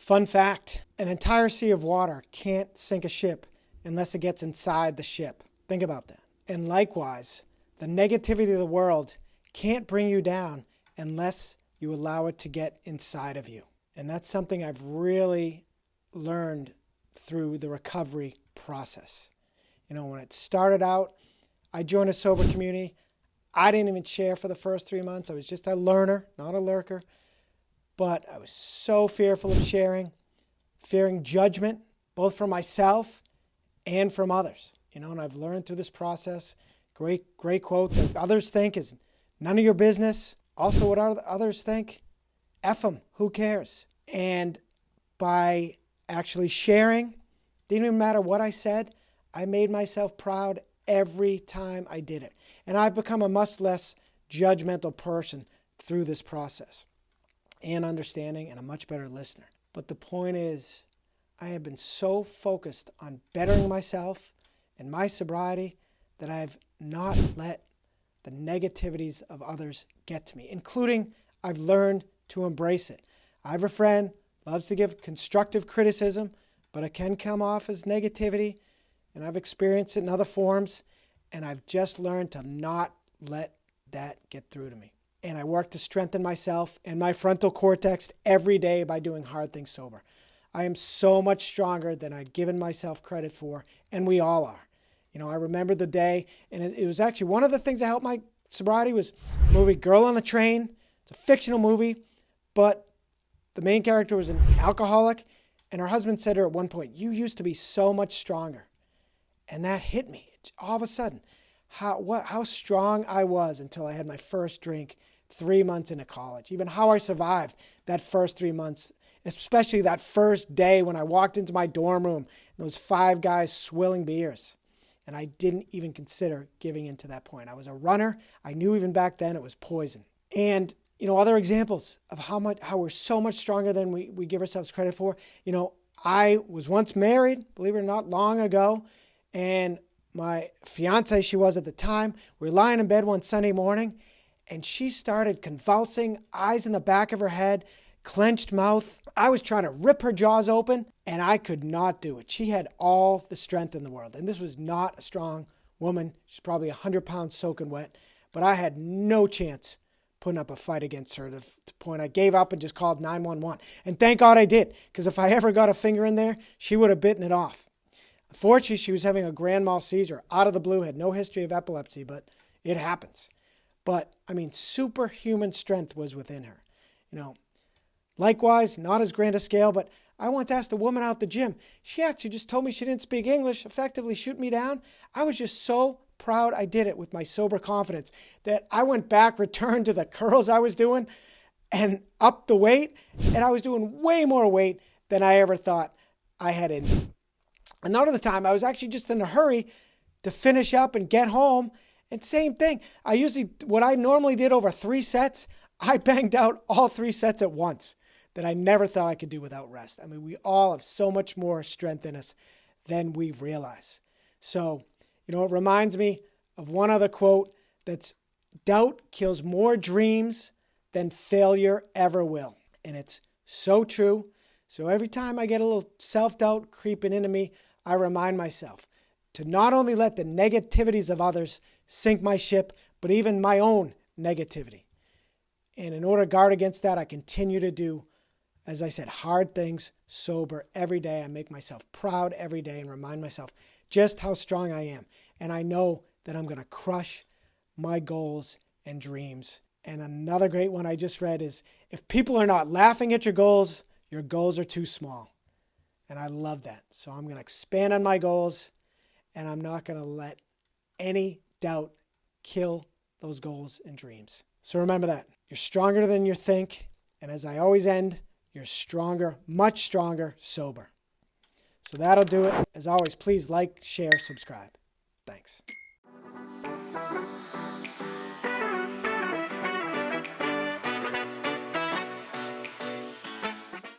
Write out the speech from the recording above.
Fun fact, an entire sea of water can't sink a ship unless it gets inside the ship. Think about that. And likewise, the negativity of the world can't bring you down unless you allow it to get inside of you. And that's something I've really learned through the recovery process. When it started out, I joined a sober community. I didn't even share for the first 3 months. I was just a learner, not a lurker. But I was so fearful of sharing, fearing judgment, both from myself and from others. And I've learned through this process, great quote, that others think is none of your business. Also, what others think, F them, who cares? And by actually sharing, didn't even matter what I said, I made myself proud every time I did it. And I've become a much less judgmental person through this process and understanding, and a much better listener. But the point is, I have been so focused on bettering myself and my sobriety that I've not let the negativities of others get to me, including I've learned to embrace it. I have a friend, loves to give constructive criticism, but it can come off as negativity, and I've experienced it in other forms, and I've just learned to not let that get through to me. And I work to strengthen myself and my frontal cortex every day by doing hard things sober. I am so much stronger than I'd given myself credit for, and we all are. I remember the day, and it was actually one of the things that helped my sobriety was the movie Girl on the Train. It's a fictional movie, but the main character was an alcoholic, and her husband said to her at one point, "You used to be so much stronger." And that hit me. All of a sudden, how strong I was until I had my first drink 3 months into college. Even how I survived that first 3 months, especially that first day when I walked into my dorm room and those 5 guys swilling beers. And I didn't even consider giving in to that point. I was a runner. I knew even back then it was poison. And, other examples of how we're so much stronger than we give ourselves credit for. I was once married, believe it or not, long ago. And my fiance, she was at the time, we were lying in bed one Sunday morning, and she started convulsing, eyes in the back of her head, clenched mouth. I was trying to rip her jaws open, and I could not do it. She had all the strength in the world, and this was not a strong woman. She's probably 100 pounds soaking wet, but I had no chance putting up a fight against her to the point I gave up and just called 911. And thank God I did, because if I ever got a finger in there, she would have bitten it off. Unfortunately, she was having a grand mal seizure out of the blue, had no history of epilepsy, but it happens. But, superhuman strength was within her. Likewise, not as grand a scale, but I once asked a woman out at the gym. She actually just told me she didn't speak English, effectively shoot me down. I was just so proud I did it with my sober confidence that I went back, returned to the curls I was doing, and upped the weight, and I was doing way more weight than I ever thought I had in me. Another time, I was actually just in a hurry to finish up and get home, and same thing. What I normally did over 3 sets, I banged out all 3 sets at once that I never thought I could do without rest. We all have so much more strength in us than we realize. So, it reminds me of one other quote that's, doubt kills more dreams than failure ever will. And it's so true. So every time I get a little self-doubt creeping into me, I remind myself to not only let the negativities of others sink my ship, but even my own negativity. And in order to guard against that, I continue to do, as I said, hard things sober every day. I make myself proud every day and remind myself just how strong I am. And I know that I'm going to crush my goals and dreams. And another great one I just read is, if people are not laughing at your goals are too small. And I love that. So I'm going to expand on my goals, and I'm not going to let any doubt kill those goals and dreams. So remember that. You're stronger than you think. And as I always end, you're stronger, much stronger, sober. So that'll do it. As always, please like, share, subscribe. Thanks.